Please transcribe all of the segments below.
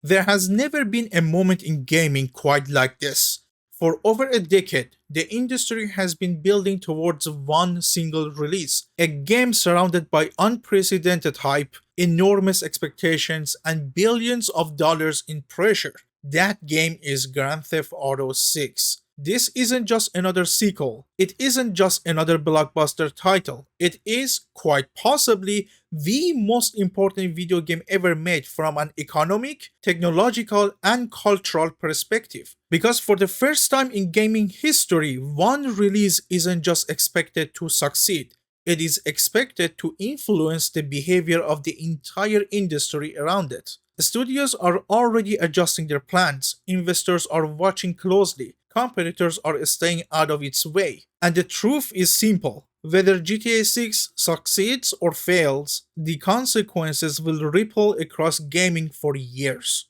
There has never been a moment in gaming quite like this. For over a decade, the industry has been building towards one single release, a game surrounded by unprecedented hype, enormous expectations, and billions of dollars in pressure. That game is Grand Theft Auto 6. This isn't just another sequel. It isn't just another blockbuster title. It is, quite possibly, the most important video game ever made from an economic, technological, and cultural perspective. Because for the first time in gaming history, one release isn't just expected to succeed, it is expected to influence the behavior of the entire industry around it. Studios are already adjusting their plans, investors are watching closely, competitors are staying out of its way. And the truth is simple. Whether GTA 6 succeeds or fails, the consequences will ripple across gaming for years.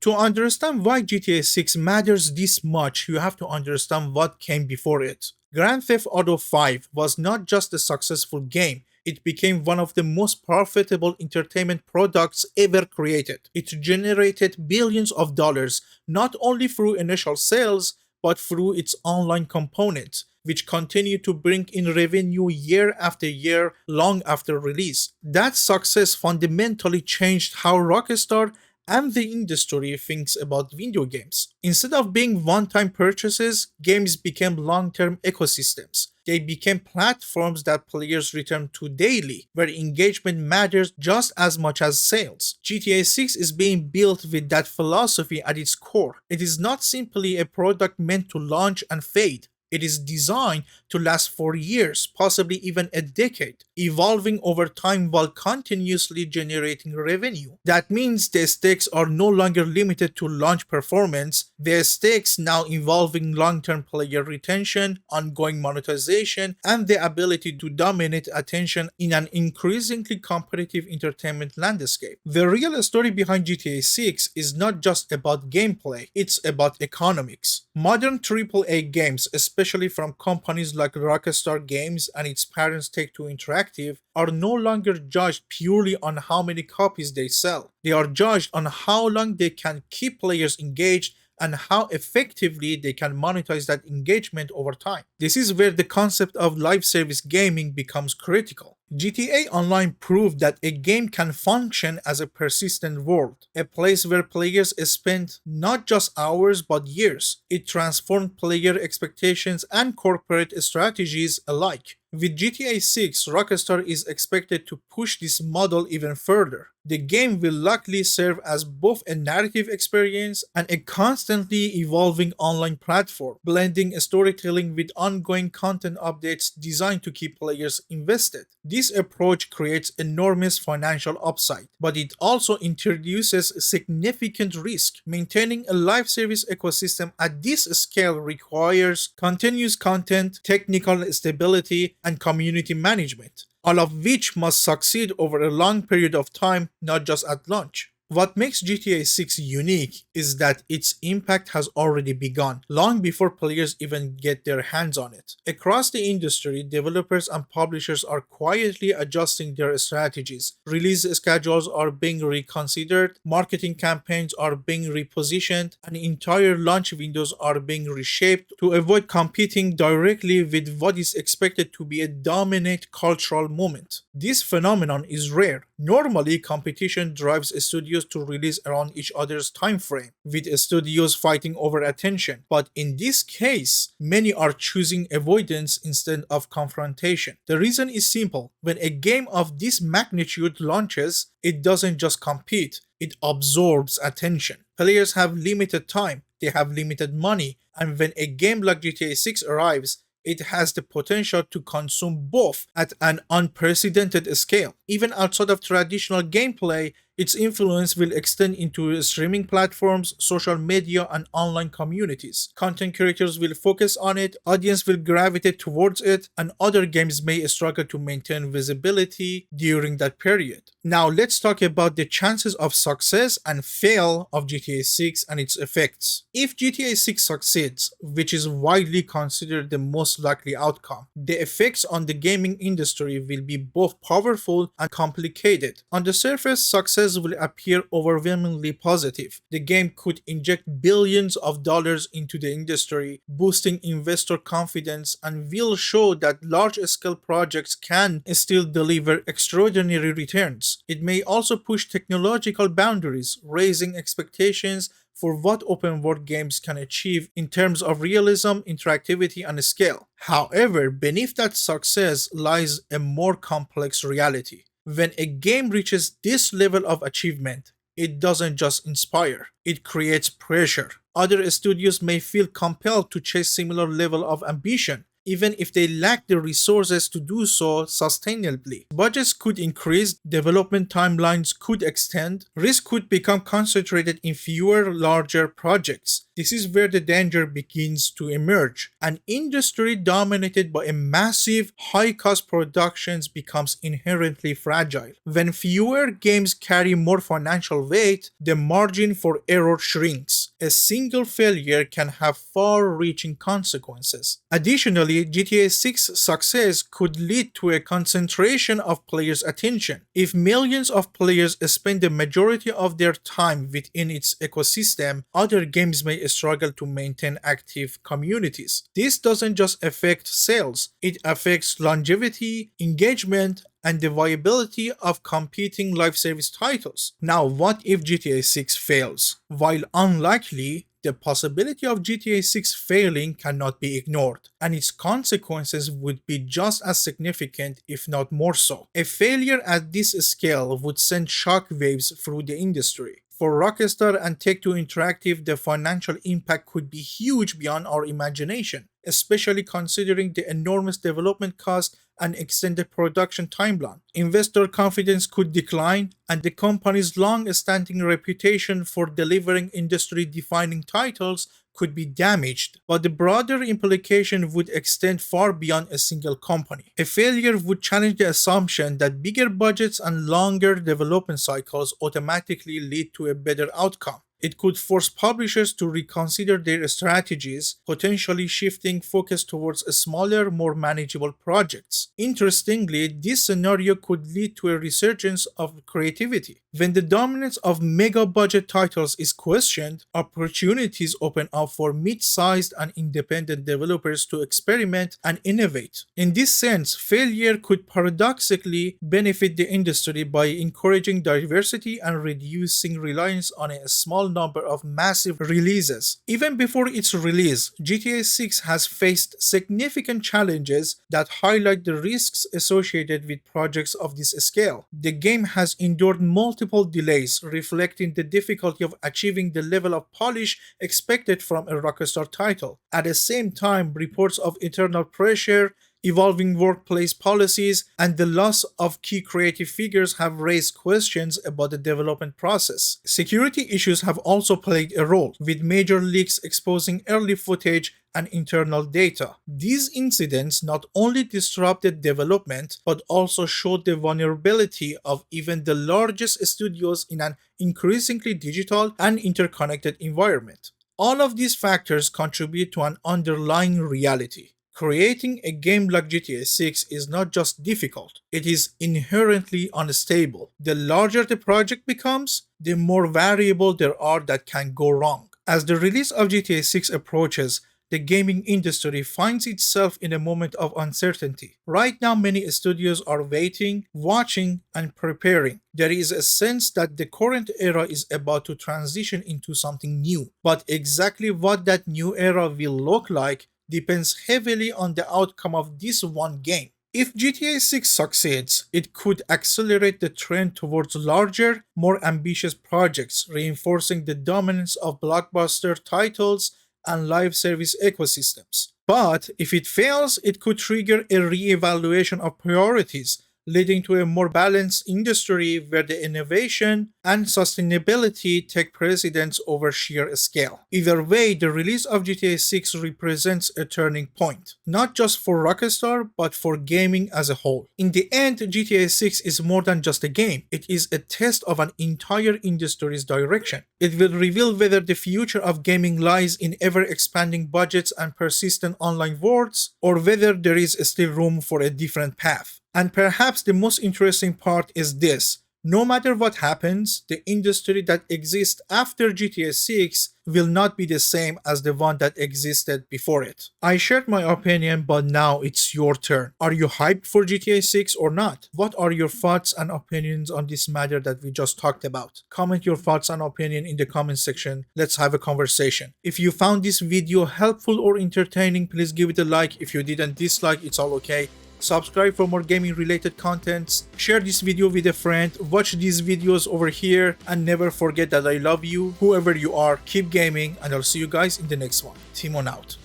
To understand why GTA 6 matters this much, you have to understand what came before it. Grand Theft Auto 5 was not just a successful game, it became one of the most profitable entertainment products ever created. It generated billions of dollars not only through initial sales, but through its online component, which continued to bring in revenue year after year long after release. That success fundamentally changed how Rockstar and the industry thinks about video games. Instead of being one time purchases, games became long term ecosystems. They became platforms that players return to daily, where engagement matters just as much as sales. GTA 6 is being built with that philosophy at its core. It is not simply a product meant to launch and fade. It is designed to last for years, possibly even a decade, evolving over time while continuously generating revenue. That means the stakes are no longer limited to launch performance, the stakes now involving long-term player retention, ongoing monetization, and the ability to dominate attention in an increasingly competitive entertainment landscape. The real story behind GTA 6 is not just about gameplay, it's about economics. Modern AAA games, especially from companies like Rockstar Games and its parents Take-Two Interactive, are no longer judged purely on how many copies they sell. They are judged on how long they can keep players engaged and how effectively they can monetize that engagement over time. This is where the concept of live service gaming becomes critical. GTA Online proved that a game can function as a persistent world, a place where players spend not just hours but years. It transformed player expectations and corporate strategies alike. With GTA 6, Rockstar is expected to push this model even further. The game will likely serve as both a narrative experience and a constantly evolving online platform, blending storytelling with ongoing content updates designed to keep players invested. This approach creates enormous financial upside, but it also introduces significant risk. Maintaining a live service ecosystem at this scale requires continuous content, technical stability, and community management, all of which must succeed over a long period of time, not just at launch. What makes GTA 6 unique is that its impact has already begun, long before players even get their hands on it. Across the industry, developers and publishers are quietly adjusting their strategies. Release schedules are being reconsidered, marketing campaigns are being repositioned, and entire launch windows are being reshaped to avoid competing directly with what is expected to be a dominant cultural moment. This phenomenon is rare. Normally, competition drives studios to release around each other's time frame, with studios fighting over attention. But in this case, many are choosing avoidance instead of confrontation. The reason is simple. When a game of this magnitude launches, it doesn't just compete, it absorbs attention. Players have limited time, they have limited money, and when a game like GTA 6 arrives, it has the potential to consume both at an unprecedented scale. Even outside of traditional gameplay, Its influence will extend into streaming platforms, social media, and online communities. Content creators will focus on it, audience will gravitate towards it, and other games may struggle to maintain visibility during that period. Now let's talk about the chances of success and fail of GTA 6 and its effects. If GTA 6 succeeds, which is widely considered the most likely outcome, the effects on the gaming industry will be both powerful and complicated. On the surface, success will appear overwhelmingly positive. The game could inject billions of dollars into the industry, boosting investor confidence, and will show that large-scale projects can still deliver extraordinary returns. It may also push technological boundaries, raising expectations for what open world games can achieve in terms of realism, interactivity, and scale. However, beneath that success lies a more complex reality. When a game reaches this level of achievement, it doesn't just inspire, it creates pressure. Other studios may feel compelled to chase similar level of ambition, even if they lack the resources to do so sustainably. Budgets could increase, development timelines could extend, risk could become concentrated in fewer, larger projects. This is where the danger begins to emerge. An industry dominated by a massive, high-cost productions becomes inherently fragile. When fewer games carry more financial weight, the margin for error shrinks. A single failure can have far-reaching consequences. Additionally, GTA 6 success could lead to a concentration of players' attention. If millions of players spend the majority of their time within its ecosystem, other games may struggle to maintain active communities. This doesn't just affect sales, it affects longevity, engagement, and the viability of competing live service titles. Now, what if GTA 6 fails? While unlikely, the possibility of GTA 6 failing cannot be ignored, and its consequences would be just as significant, if not more so. A failure at this scale would send shockwaves through the industry. For Rockstar and Take-Two Interactive, the financial impact could be huge beyond our imagination, especially considering the enormous development cost and extended production timeline. Investor confidence could decline, and the company's long-standing reputation for delivering industry-defining titles could be damaged, but the broader implication would extend far beyond a single company. A failure would challenge the assumption that bigger budgets and longer development cycles automatically lead to a better outcome. It could force publishers to reconsider their strategies, potentially shifting focus towards smaller, more manageable projects. Interestingly, this scenario could lead to a resurgence of creativity. When the dominance of mega-budget titles is questioned, opportunities open up for mid-sized and independent developers to experiment and innovate. In this sense, failure could paradoxically benefit the industry by encouraging diversity and reducing reliance on a small number of massive releases. Even before its release, GTA 6 has faced significant challenges that highlight the risks associated with projects of this scale. The game has endured multiple delays, reflecting the difficulty of achieving the level of polish expected from a Rockstar title. At the same time, reports of internal pressure, evolving workplace policies, and the loss of key creative figures have raised questions about the development process. Security issues have also played a role, with major leaks exposing early footage and internal data. These incidents not only disrupted development, but also showed the vulnerability of even the largest studios in an increasingly digital and interconnected environment. All of these factors contribute to an underlying reality. Creating a game like GTA 6 is not just difficult, it is inherently unstable. The larger the project becomes, the more variables there are that can go wrong. As the release of GTA 6 approaches, the gaming industry finds itself in a moment of uncertainty. Right now, many studios are waiting, watching, and preparing. There is a sense that the current era is about to transition into something new, but exactly what that new era will look like depends heavily on the outcome of this one game. If GTA 6 succeeds, it could accelerate the trend towards larger, more ambitious projects, reinforcing the dominance of blockbuster titles and live service ecosystems. But if it fails, it could trigger a re-evaluation of priorities, leading to a more balanced industry where the innovation and sustainability take precedence over sheer scale. Either way, the release of GTA 6 represents a turning point, not just for Rockstar, but for gaming as a whole. In the end, GTA 6 is more than just a game, it is a test of an entire industry's direction. It will reveal whether the future of gaming lies in ever expanding budgets and persistent online worlds, or whether there is still room for a different path. And perhaps the most interesting part is this: no matter what happens, the industry that exists after GTA 6 will not be the same as the one that existed before it. I shared my opinion, but now it's your turn. Are you hyped for GTA 6 or not? What are your thoughts and opinions on this matter that we just talked about? Comment your thoughts and opinion in the comment section. Let's have a conversation. If you found this video helpful or entertaining, please give it a like. If you didn't, dislike, it's all okay. Subscribe for more gaming related contents, share this video with a friend, watch these videos over here, and never forget that I love you. Whoever you are, keep gaming, and I'll see you guys in the next one. Timon out.